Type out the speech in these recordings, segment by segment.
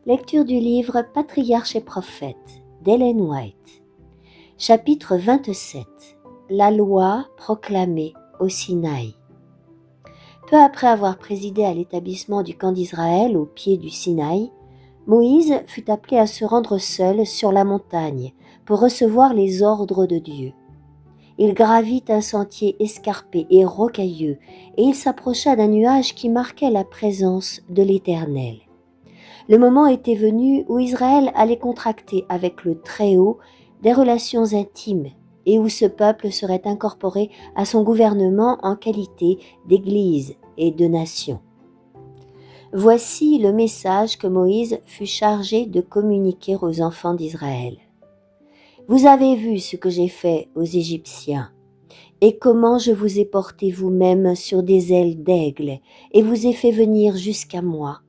Lecture du livre Patriarches et prophètes d'Ellen White. Chapitre 27. La loi proclamée au Sinaï. Peu après avoir présidé à l'établissement du camp d'Israël au pied du Sinaï, Moïse fut appelé à se rendre seul sur la montagne pour recevoir les ordres de Dieu. Il gravit un sentier escarpé et rocailleux et il s'approcha d'un nuage qui marquait la présence de l'Éternel. Le moment était venu où Israël allait contracter avec le Très-Haut des relations intimes et où ce peuple serait incorporé à son gouvernement en qualité d'église et de nation. Voici le message que Moïse fut chargé de communiquer aux enfants d'Israël. Vous avez vu ce que j'ai fait aux Égyptiens et comment je vous ai porté vous-même sur des ailes d'aigle et vous ai fait venir jusqu'à moi.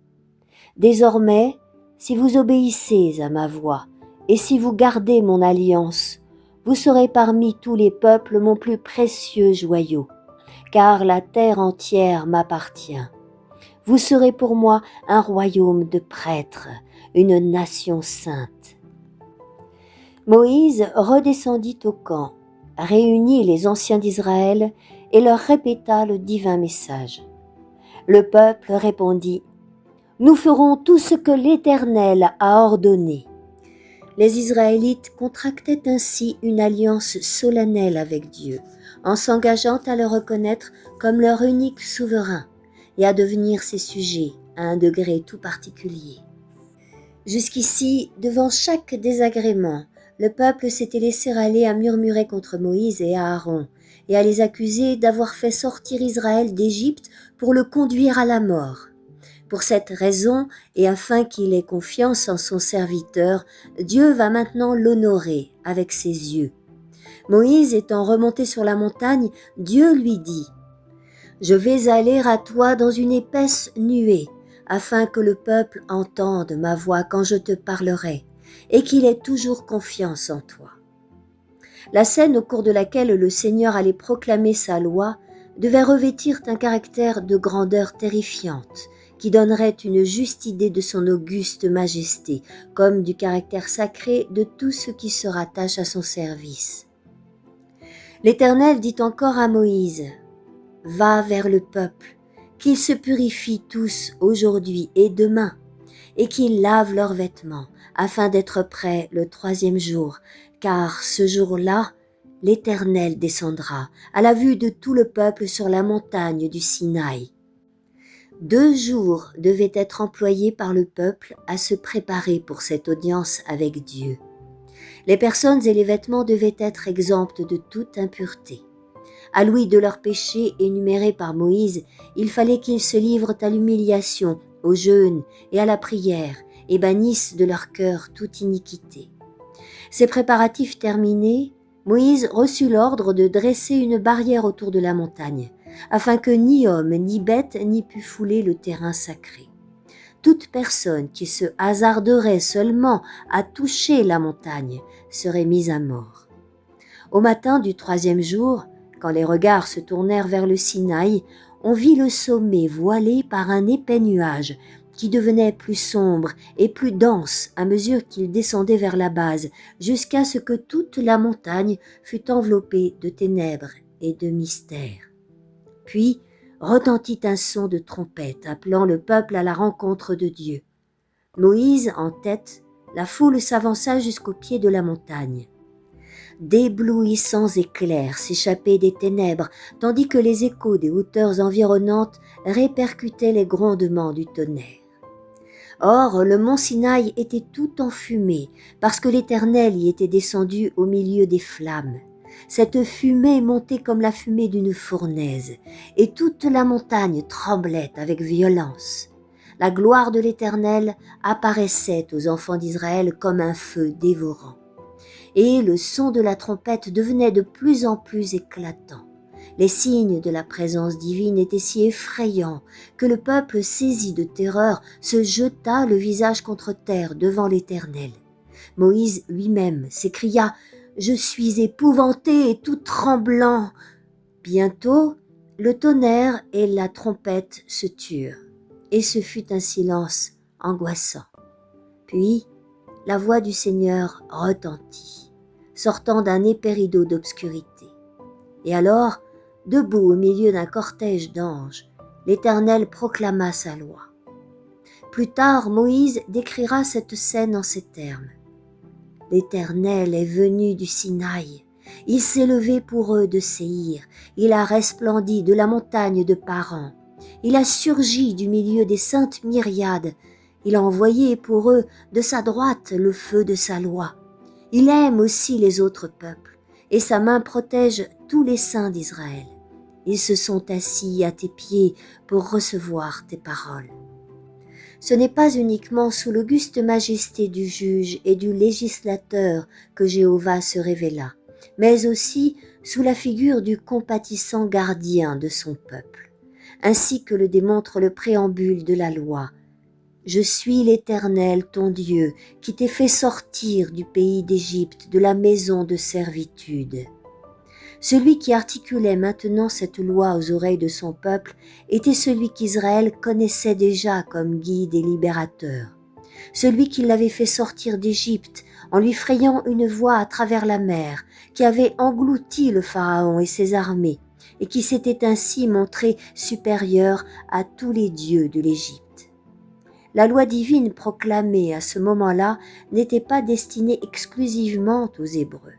Désormais, si vous obéissez à ma voix et si vous gardez mon alliance, vous serez parmi tous les peuples mon plus précieux joyau, car la terre entière m'appartient. Vous serez pour moi un royaume de prêtres, une nation sainte. Moïse redescendit au camp, réunit les anciens d'Israël et leur répéta le divin message. Le peuple répondit: Nous ferons tout ce que l'Éternel a ordonné. Les Israélites contractaient ainsi une alliance solennelle avec Dieu, en s'engageant à le reconnaître comme leur unique souverain et à devenir ses sujets à un degré tout particulier. Jusqu'ici, devant chaque désagrément, le peuple s'était laissé aller à murmurer contre Moïse et Aaron et à les accuser d'avoir fait sortir Israël d'Égypte pour le conduire à la mort. Pour cette raison, et afin qu'il ait confiance en son serviteur, Dieu va maintenant l'honorer avec ses yeux. Moïse étant remonté sur la montagne, Dieu lui dit: « Je vais aller à toi dans une épaisse nuée, afin que le peuple entende ma voix quand je te parlerai, et qu'il ait toujours confiance en toi. » La scène au cours de laquelle le Seigneur allait proclamer sa loi devait revêtir un caractère de grandeur terrifiante, qui donnerait une juste idée de son auguste majesté, comme du caractère sacré de tout ce qui se rattache à son service. L'Éternel dit encore à Moïse: « Va vers le peuple, qu'ils se purifient tous aujourd'hui et demain, et qu'ils lavent leurs vêtements, afin d'être prêts le 3e jour, car ce jour-là, l'Éternel descendra à la vue de tout le peuple sur la montagne du Sinaï. » 2 jours devaient être employés par le peuple à se préparer pour cette audience avec Dieu. Les personnes et les vêtements devaient être exemptes de toute impureté. À l'ouïe de leurs péchés énumérés par Moïse, il fallait qu'ils se livrent à l'humiliation, au jeûne et à la prière, et bannissent de leur cœur toute iniquité. Ces préparatifs terminés, Moïse reçut l'ordre de dresser une barrière autour de la montagne, afin que ni homme ni bête n'y pût fouler le terrain sacré. Toute personne qui se hasarderait seulement à toucher la montagne serait mise à mort. Au matin du 3e jour, quand les regards se tournèrent vers le Sinaï, on vit le sommet voilé par un épais nuage qui devenait plus sombre et plus dense à mesure qu'il descendait vers la base, jusqu'à ce que toute la montagne fût enveloppée de ténèbres et de mystères. Puis retentit un son de trompette appelant le peuple à la rencontre de Dieu. Moïse en tête, la foule s'avança jusqu'au pied de la montagne. D'éblouissants éclairs s'échappaient des ténèbres, tandis que les échos des hauteurs environnantes répercutaient les grondements du tonnerre. Or, le mont Sinaï était tout enfumé, parce que l'Éternel y était descendu au milieu des flammes. Cette fumée montait comme la fumée d'une fournaise, et toute la montagne tremblait avec violence. La gloire de l'Éternel apparaissait aux enfants d'Israël comme un feu dévorant. Et le son de la trompette devenait de plus en plus éclatant. Les signes de la présence divine étaient si effrayants que le peuple, saisi de terreur, se jeta le visage contre terre devant l'Éternel. Moïse lui-même s'écria: « Je suis épouvanté et tout tremblant. » Bientôt, le tonnerre et la trompette se turent, et ce fut un silence angoissant. Puis, la voix du Seigneur retentit, sortant d'un épais rideau d'obscurité. Et alors, debout au milieu d'un cortège d'anges, l'Éternel proclama sa loi. Plus tard, Moïse décrira cette scène en ces termes. L'Éternel est venu du Sinaï, il s'est levé pour eux de Séhir, il a resplendi de la montagne de Paran, il a surgi du milieu des saintes myriades, il a envoyé pour eux de sa droite le feu de sa loi. Il aime aussi les autres peuples, et sa main protège tous les saints d'Israël. Ils se sont assis à tes pieds pour recevoir tes paroles. Ce n'est pas uniquement sous l'auguste majesté du juge et du législateur que Jéhovah se révéla, mais aussi sous la figure du compatissant gardien de son peuple, ainsi que le démontre le préambule de la loi. Je suis l'Éternel, ton Dieu, qui t'ai fait sortir du pays d'Égypte, de la maison de servitude. Celui qui articulait maintenant cette loi aux oreilles de son peuple était celui qu'Israël connaissait déjà comme guide et libérateur, celui qui l'avait fait sortir d'Égypte en lui frayant une voie à travers la mer, qui avait englouti le Pharaon et ses armées, et qui s'était ainsi montré supérieur à tous les dieux de l'Égypte. La loi divine proclamée à ce moment-là n'était pas destinée exclusivement aux Hébreux.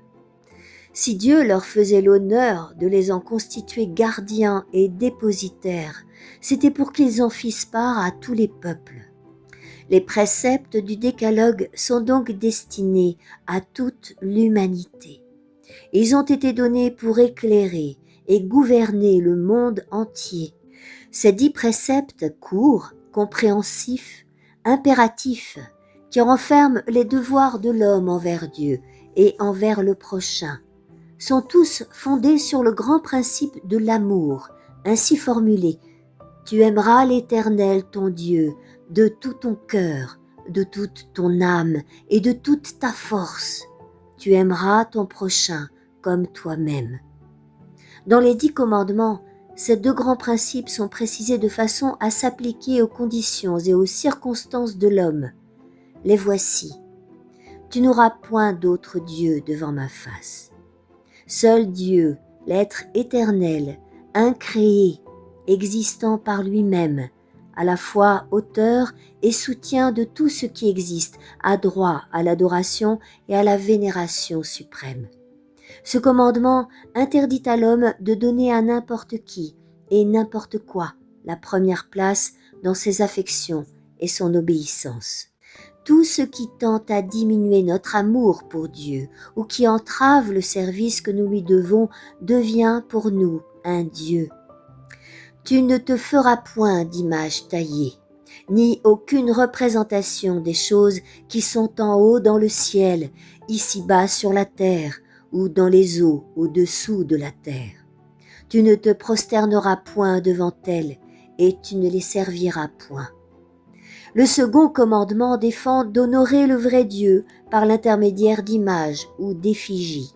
Si Dieu leur faisait l'honneur de les en constituer gardiens et dépositaires, c'était pour qu'ils en fissent part à tous les peuples. Les préceptes du décalogue sont donc destinés à toute l'humanité. Ils ont été donnés pour éclairer et gouverner le monde entier. Ces 10 préceptes courts, compréhensifs, impératifs, qui renferment les devoirs de l'homme envers Dieu et envers le prochain, sont tous fondés sur le grand principe de l'amour, ainsi formulé. Tu aimeras l'Éternel ton Dieu de tout ton cœur, de toute ton âme et de toute ta force. Tu aimeras ton prochain comme toi-même. Dans les 10 commandements, ces 2 grands principes sont précisés de façon à s'appliquer aux conditions et aux circonstances de l'homme. Les voici. Tu n'auras point d'autre Dieu devant ma face. Seul Dieu, l'être éternel, incréé, existant par lui-même, à la fois auteur et soutien de tout ce qui existe, a droit à l'adoration et à la vénération suprême. Ce commandement interdit à l'homme de donner à n'importe qui et n'importe quoi la première place dans ses affections et son obéissance. Tout ce qui tente à diminuer notre amour pour Dieu ou qui entrave le service que nous lui devons devient pour nous un Dieu. Tu ne te feras point d'image taillée, ni aucune représentation des choses qui sont en haut dans le ciel, ici-bas sur la terre, ou dans les eaux au-dessous de la terre. Tu ne te prosterneras point devant elles, et tu ne les serviras point. Le second commandement défend d'honorer le vrai Dieu par l'intermédiaire d'images ou d'effigies.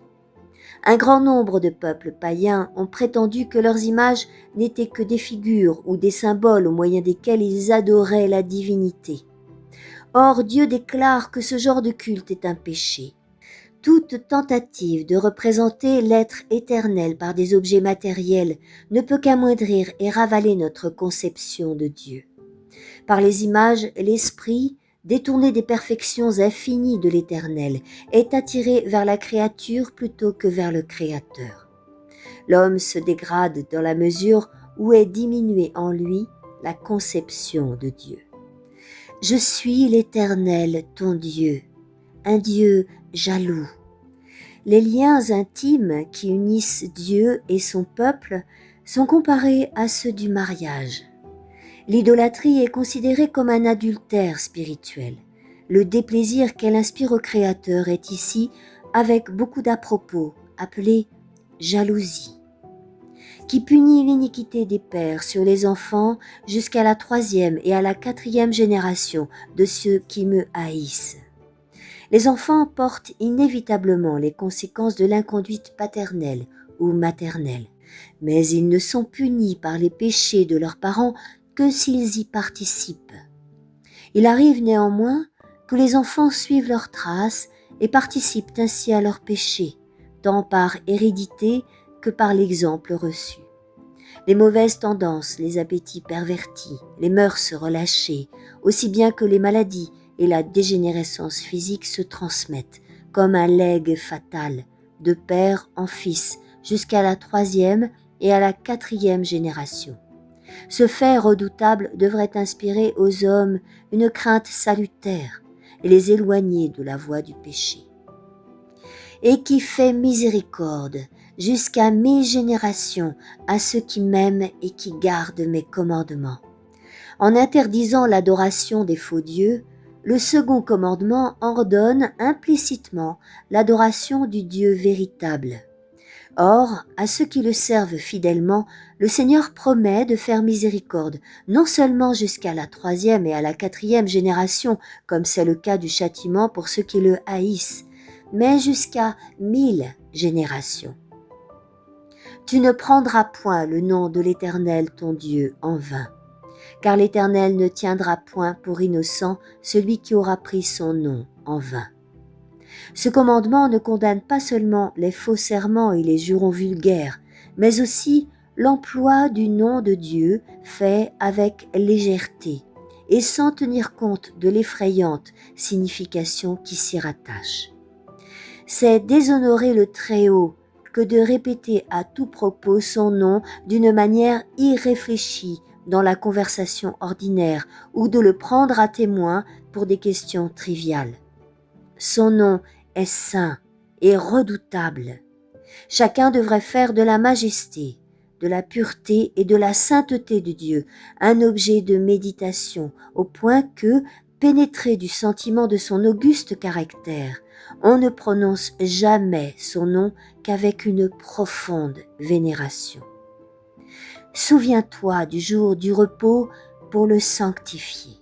Un grand nombre de peuples païens ont prétendu que leurs images n'étaient que des figures ou des symboles au moyen desquels ils adoraient la divinité. Or, Dieu déclare que ce genre de culte est un péché. Toute tentative de représenter l'être éternel par des objets matériels ne peut qu'amoindrir et ravaler notre conception de Dieu. Par les images, l'esprit, détourné des perfections infinies de l'Éternel, est attiré vers la créature plutôt que vers le Créateur. L'homme se dégrade dans la mesure où est diminuée en lui la conception de Dieu. Je suis l'Éternel, ton Dieu, un Dieu jaloux. Les liens intimes qui unissent Dieu et son peuple sont comparés à ceux du mariage. L'idolâtrie est considérée comme un adultère spirituel. Le déplaisir qu'elle inspire au Créateur est ici, avec beaucoup d'à-propos, appelé jalousie, qui punit l'iniquité des pères sur les enfants jusqu'à la 3e et à la 4e génération de ceux qui me haïssent. Les enfants portent inévitablement les conséquences de l'inconduite paternelle ou maternelle, mais ils ne sont punis par les péchés de leurs parents que s'ils y participent. Il arrive néanmoins que les enfants suivent leurs traces et participent ainsi à leur péché, tant par hérédité que par l'exemple reçu. Les mauvaises tendances, les appétits pervertis, les mœurs relâchées, aussi bien que les maladies et la dégénérescence physique se transmettent, comme un legs fatal, de père en fils, jusqu'à la 3e et à la 4e génération. Ce fait redoutable devrait inspirer aux hommes une crainte salutaire et les éloigner de la voie du péché. Et qui fait miséricorde jusqu'à mes générations à ceux qui m'aiment et qui gardent mes commandements. En interdisant l'adoration des faux dieux, le second commandement ordonne implicitement l'adoration du Dieu véritable. Or, à ceux qui le servent fidèlement, le Seigneur promet de faire miséricorde, non seulement jusqu'à la 3e et à la 4e génération, comme c'est le cas du châtiment pour ceux qui le haïssent, mais jusqu'à 1000 générations. Tu ne prendras point le nom de l'Éternel ton Dieu en vain, car l'Éternel ne tiendra point pour innocent celui qui aura pris son nom en vain. Ce commandement ne condamne pas seulement les faux serments et les jurons vulgaires, mais aussi l'emploi du nom de Dieu fait avec légèreté et sans tenir compte de l'effrayante signification qui s'y rattache. C'est déshonorer le Très-Haut que de répéter à tout propos son nom d'une manière irréfléchie dans la conversation ordinaire ou de le prendre à témoin pour des questions triviales. Son nom est saint et redoutable. Chacun devrait faire de la majesté, de la pureté et de la sainteté de Dieu un objet de méditation, au point que, pénétré du sentiment de son auguste caractère, on ne prononce jamais son nom qu'avec une profonde vénération. Souviens-toi du jour du repos pour le sanctifier.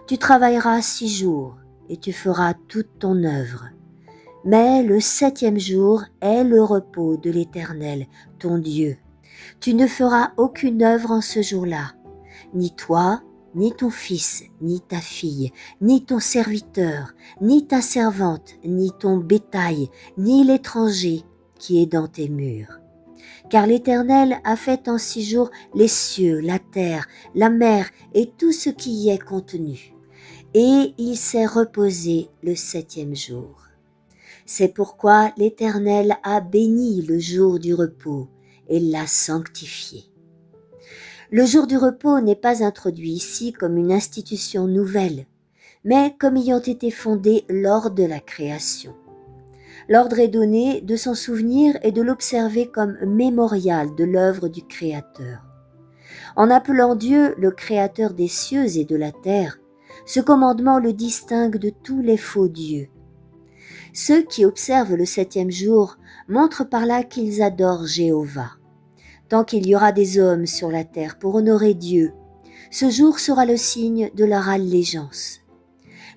Tu travailleras 6 jours et tu feras toute ton œuvre. Mais le 7e jour est le repos de l'Éternel, ton Dieu. Tu ne feras aucune œuvre en ce jour-là, ni toi, ni ton fils, ni ta fille, ni ton serviteur, ni ta servante, ni ton bétail, ni l'étranger qui est dans tes murs. Car l'Éternel a fait en 6 jours les cieux, la terre, la mer et tout ce qui y est contenu. Et il s'est reposé le 7e jour. C'est pourquoi l'Éternel a béni le jour du repos et l'a sanctifié. Le jour du repos n'est pas introduit ici comme une institution nouvelle, mais comme ayant été fondé lors de la création. L'ordre est donné de s'en souvenir et de l'observer comme mémorial de l'œuvre du Créateur. En appelant Dieu le Créateur des cieux et de la terre, ce commandement le distingue de tous les faux dieux. Ceux qui observent le 7e jour montrent par là qu'ils adorent Jéhovah. Tant qu'il y aura des hommes sur la terre pour honorer Dieu, ce jour sera le signe de leur allégeance.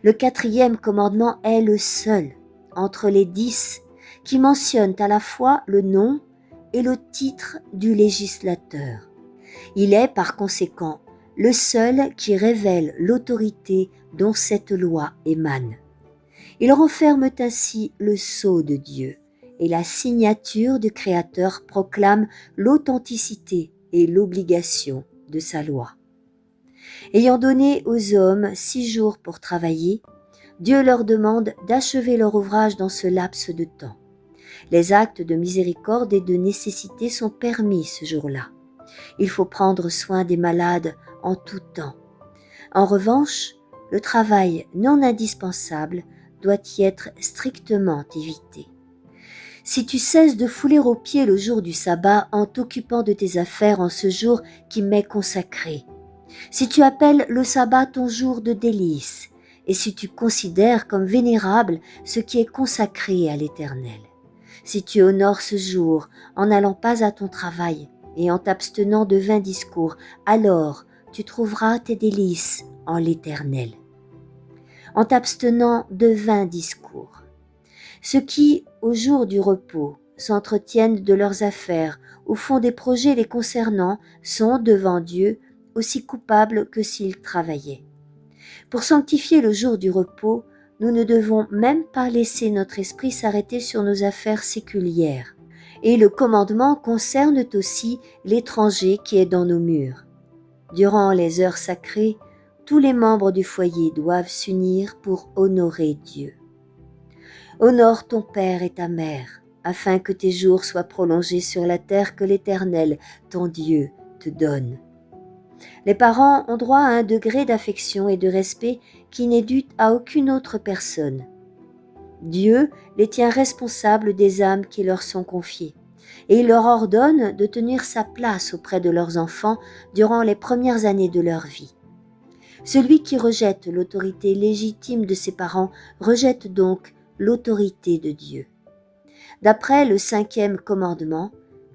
Le 4e commandement est le seul entre les 10 qui mentionnent à la fois le nom et le titre du législateur. Il est par conséquent le seul qui révèle l'autorité dont cette loi émane. Ils renferment ainsi le sceau de Dieu, et la signature du Créateur proclame l'authenticité et l'obligation de sa loi. Ayant donné aux hommes 6 jours pour travailler, Dieu leur demande d'achever leur ouvrage dans ce laps de temps. Les actes de miséricorde et de nécessité sont permis ce jour-là. Il faut prendre soin des malades en tout temps. En revanche, le travail non indispensable doit y être strictement évité. Si tu cesses de fouler aux pieds le jour du sabbat en t'occupant de tes affaires en ce jour qui m'est consacré, si tu appelles le sabbat ton jour de délice, et si tu considères comme vénérable ce qui est consacré à l'Éternel, si tu honores ce jour en n'allant pas à ton travail et en t'abstenant de vains discours, alors tu trouveras tes délices en l'Éternel. En t'abstenant de vains discours. Ceux qui, au jour du repos, s'entretiennent de leurs affaires ou font des projets les concernant sont, devant Dieu, aussi coupables que s'ils travaillaient. Pour sanctifier le jour du repos, nous ne devons même pas laisser notre esprit s'arrêter sur nos affaires séculières. Et le commandement concerne aussi l'étranger qui est dans nos murs. Durant les heures sacrées, tous les membres du foyer doivent s'unir pour honorer Dieu. Honore ton père et ta mère, afin que tes jours soient prolongés sur la terre que l'Éternel, ton Dieu, te donne. Les parents ont droit à un degré d'affection et de respect qui n'est dû à aucune autre personne. Dieu les tient responsables des âmes qui leur sont confiées, et il leur ordonne de tenir sa place auprès de leurs enfants durant les premières années de leur vie. Celui qui rejette l'autorité légitime de ses parents rejette donc l'autorité de Dieu. D'après le 5e commandement,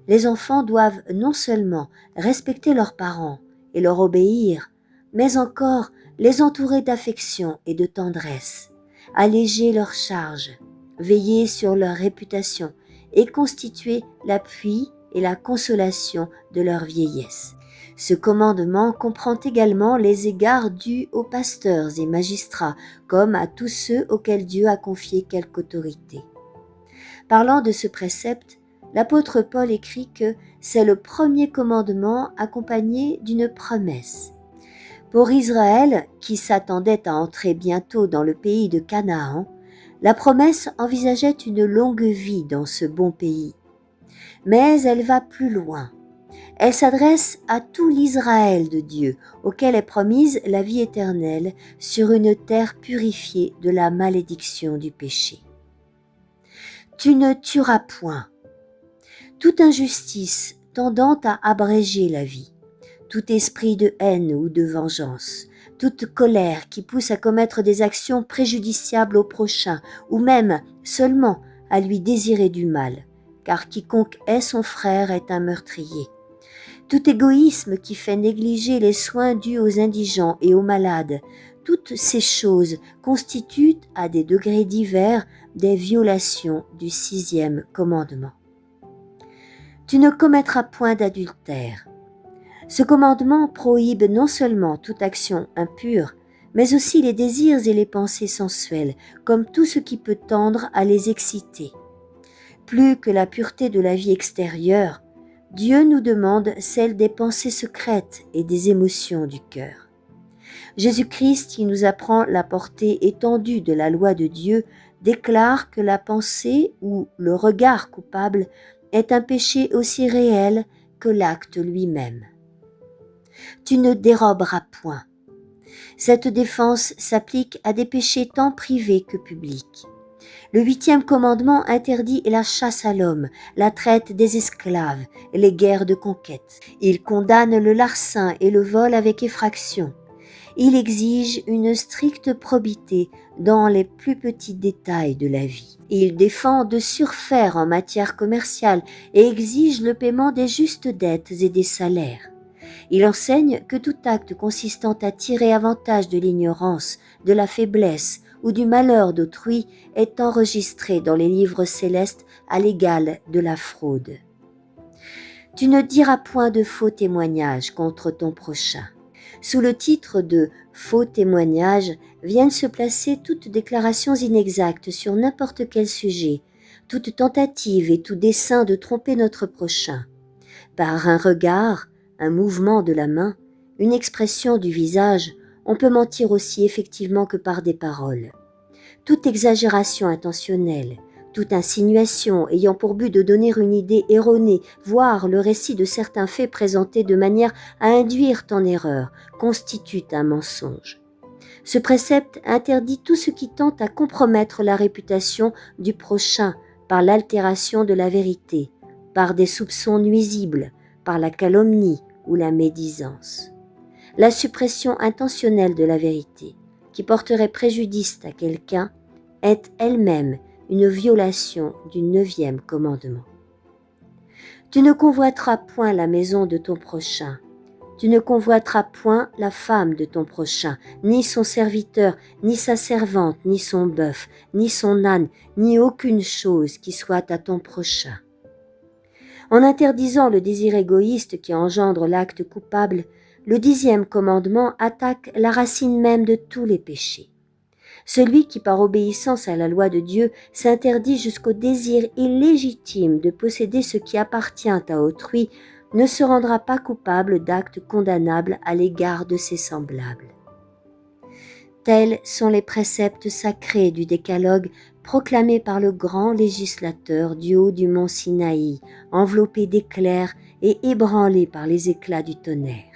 les enfants doivent non seulement respecter leurs parents et leur obéir, mais encore les entourer d'affection et de tendresse, alléger leurs charges, veiller sur leur réputation et constituer l'appui et la consolation de leur vieillesse. Ce commandement comprend également les égards dus aux pasteurs et magistrats, comme à tous ceux auxquels Dieu a confié quelque autorité. Parlant de ce précepte, l'apôtre Paul écrit que c'est le premier commandement accompagné d'une promesse. Pour Israël, qui s'attendait à entrer bientôt dans le pays de Canaan, la promesse envisageait une longue vie dans ce bon pays. Mais elle va plus loin. Elle s'adresse à tout l'Israël de Dieu, auquel est promise la vie éternelle sur une terre purifiée de la malédiction du péché. Tu ne tueras point. Toute injustice tendant à abréger la vie, tout esprit de haine ou de vengeance, toute colère qui pousse à commettre des actions préjudiciables au prochain ou même seulement à lui désirer du mal, car quiconque hait son frère est un meurtrier. Tout égoïsme qui fait négliger les soins dus aux indigents et aux malades, toutes ces choses constituent à des degrés divers des violations du 6e commandement. Tu ne commettras point d'adultère. Ce commandement prohibe non seulement toute action impure, mais aussi les désirs et les pensées sensuelles, comme tout ce qui peut tendre à les exciter. Plus que la pureté de la vie extérieure, Dieu nous demande celle des pensées secrètes et des émotions du cœur. Jésus-Christ, qui nous apprend la portée étendue de la loi de Dieu, déclare que la pensée ou le regard coupable est un péché aussi réel que l'acte lui-même. Tu ne déroberas point. Cette défense s'applique à des péchés tant privés que publics. Le 8e commandement interdit la chasse à l'homme, la traite des esclaves, les guerres de conquête. Il condamne le larcin et le vol avec effraction. Il exige une stricte probité dans les plus petits détails de la vie. Il défend de surfaire en matière commerciale et exige le paiement des justes dettes et des salaires. Il enseigne que tout acte consistant à tirer avantage de l'ignorance, de la faiblesse ou du malheur d'autrui est enregistré dans les livres célestes à l'égal de la fraude. Tu ne diras point de faux témoignages contre ton prochain. Sous le titre de « faux témoignages » viennent se placer toutes déclarations inexactes sur n'importe quel sujet, toute tentative et tout dessein de tromper notre prochain. Par un regard, un mouvement de la main, une expression du visage, on peut mentir aussi effectivement que par des paroles. Toute exagération intentionnelle, toute insinuation ayant pour but de donner une idée erronée, voire le récit de certains faits présentés de manière à induire en erreur, constitue un mensonge. Ce précepte interdit tout ce qui tente à compromettre la réputation du prochain par l'altération de la vérité, par des soupçons nuisibles, par la calomnie ou la médisance. La suppression intentionnelle de la vérité, qui porterait préjudice à quelqu'un, est elle-même une violation du 9e commandement. Tu ne convoiteras point la maison de ton prochain. Tu ne convoiteras point la femme de ton prochain, ni son serviteur, ni sa servante, ni son bœuf, ni son âne, ni aucune chose qui soit à ton prochain. En interdisant le désir égoïste qui engendre l'acte coupable, le 10e commandement attaque la racine même de tous les péchés. Celui qui, par obéissance à la loi de Dieu, s'interdit jusqu'au désir illégitime de posséder ce qui appartient à autrui, ne se rendra pas coupable d'actes condamnables à l'égard de ses semblables. Tels sont les préceptes sacrés du décalogue proclamés par le grand législateur du haut du mont Sinaï, enveloppé d'éclairs et ébranlé par les éclats du tonnerre.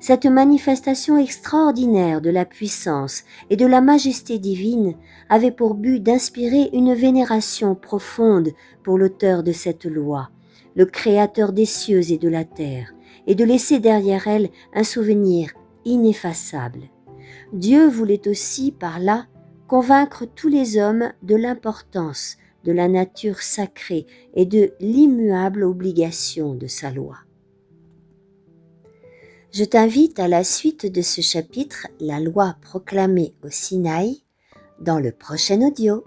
Cette manifestation extraordinaire de la puissance et de la majesté divine avait pour but d'inspirer une vénération profonde pour l'auteur de cette loi, le Créateur des cieux et de la terre, et de laisser derrière elle un souvenir ineffaçable. Dieu voulait aussi, par là, convaincre tous les hommes de l'importance de la nature sacrée et de l'immuable obligation de sa loi. Je t'invite à la suite de ce chapitre, la loi proclamée au Sinaï, dans le prochain audio.